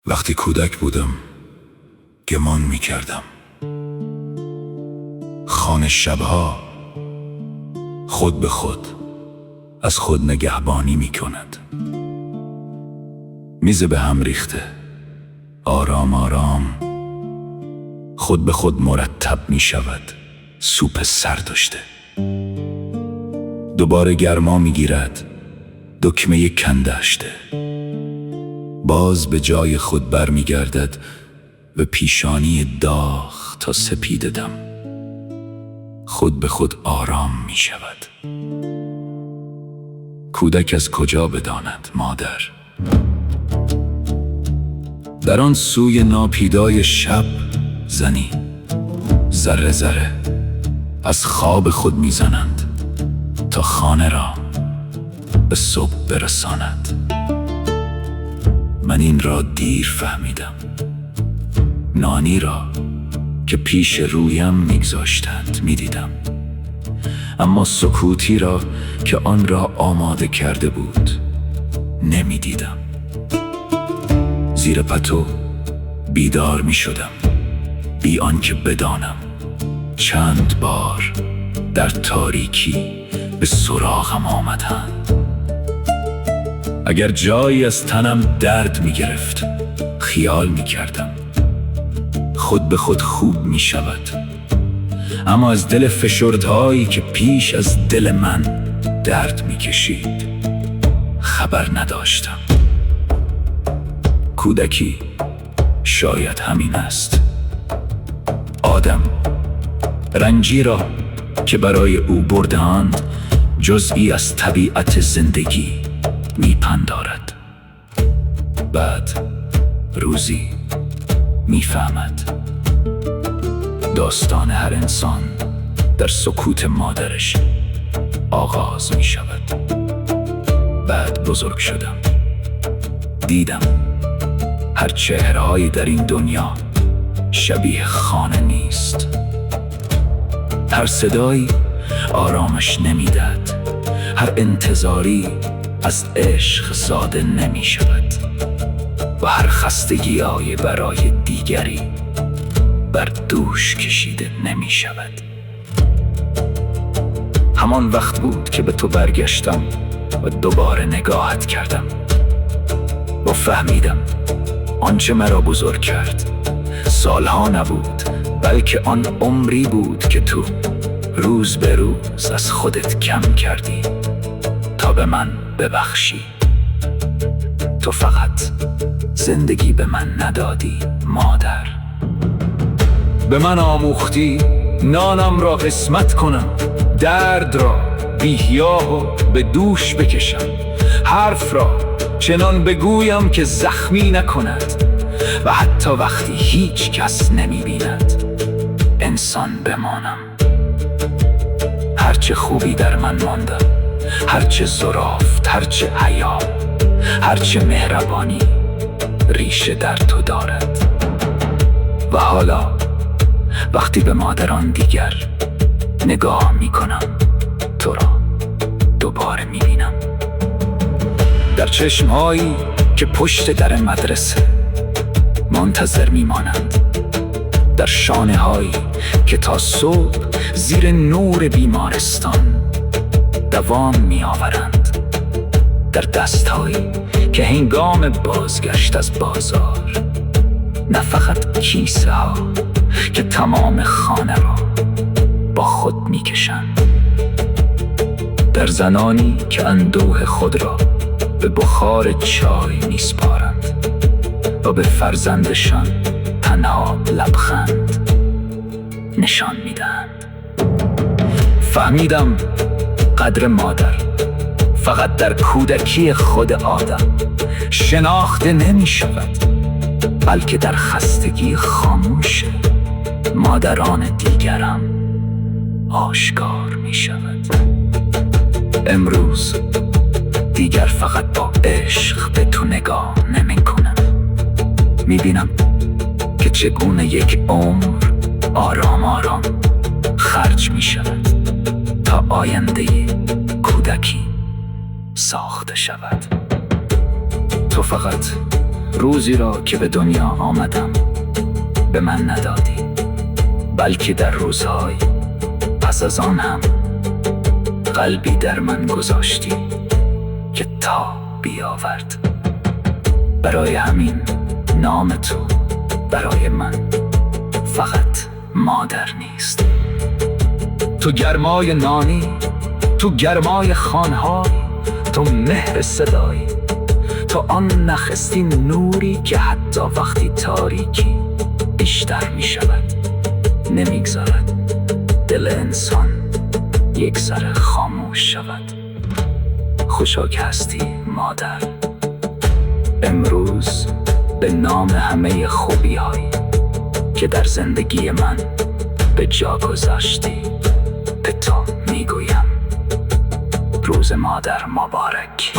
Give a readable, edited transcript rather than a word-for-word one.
وقتی کودک بودم گمان می کردم خانه شبها خود به خود از خود نگهبانی می کند. میز به هم ریخته، آرام آرام خود به خود مرتب می شود. سوپ سر داشته، دوباره گرما می گیرد، دکمه کندشته، باز به جای خود بر می گردد و پیشانی داغ تا سپیده دم خود به خود آرام می شود. کودک از کجا بداند مادر؟ در آن سوی ناپیدای شب زنی ذره ذره از خواب خود میزنند تا خانه را به صبح برساند. من این را دیر فهمیدم، نانی را که پیش رویم میگذاشتند میدیدم، اما سکوتی را که آن را آماده کرده بود نمیدیدم. زیر پتو بیدار می شدم بی آنکه بدانم. چند بار در تاریکی به سراغم آمدند. اگر جایی از تنم درد می گرفت خیال می کردم خود به خود خوب می شود، اما از دل فشردهایی که پیش از دل من درد می کشید خبر نداشتم. کودکی شاید همین است. آدم رنجی را که برای او برده‌اند جزئی از طبیعت زندگی میپندارد. بعد روزی میفهمد داستان هر انسان در سکوت مادرش آغاز میشود. بعد بزرگ شدم، دیدم هر چهره‌ای در این دنیا شبیه خانه نیست. هر صدایی آرامش نمیدهد، هر انتظاری از عشق زاده نمی شود و هر خستگی‌ای برای دیگری بر دوش کشیده نمی شود. همان وقت بود که به تو برگشتم و دوباره نگاهت کردم و فهمیدم آنچه مرا بزرگ کرد سالها نبود، بلکه آن عمری بود که تو روز به روز از خودت کم کردی تا به من ببخشی. تو فقط زندگی به من ندادی مادر، به من آموختی نانم را قسمت کنم، درد را بی‌حیا و به دوش بکشم، حرف را چنان بگویم که زخمی نکند و حتی وقتی هیچ کس نمی بیند انسان بمانم. هرچه خوبی در من مانده، هرچه زرافت، هرچه حیا، هرچه مهربانی ریشه در تو دارد. و حالا وقتی به مادران دیگر نگاه می کنم تو را دوباره می بینم، در چشمهایی که پشت در مدرسه منتظر می مانند، در شانه هایی که تا صبح زیر نور بیمارستان دوام می آورند، در دست هایی که هنگام بازگشت از بازار نه فقط کیسه ها که تمام خانه را با خود می کشند، در زنانی که اندوه خود را به بخار چای می سپارند و به فرزندشان تنها لبخند نشان می دهند. فهمیدم قدر مادر فقط در کودکی خود آدم شناخته نمی شود، بلکه در خستگی خاموش مادران دیگرم آشکار می شود. امروز دیگر فقط با عشق به تو نگاه نمی کنم، می بینم که چگونه یک عمر آرام آرام خرج می شود تا آینده کودکی ساخته شود. تو فقط روزی را که به دنیا آمدم به من ندادی، بلکه در روزهای پس از آن هم قلبی در من گذاشتی که تا بیاورد. برای همین نام تو برای من فقط مادر نیست. تو گرمای نانی، تو گرمای خانهای، تو مهر صدایی، تو آن نخستین نوری که حتی وقتی تاریکی بیشتر می شود نمیگذارد دل انسان یک ذره خاموش شود. خوشا که هستی مادر. امروز به نام همه خوبی هایی که در زندگی من به جا گذاشتی به تو میگویم روز مادر مبارک.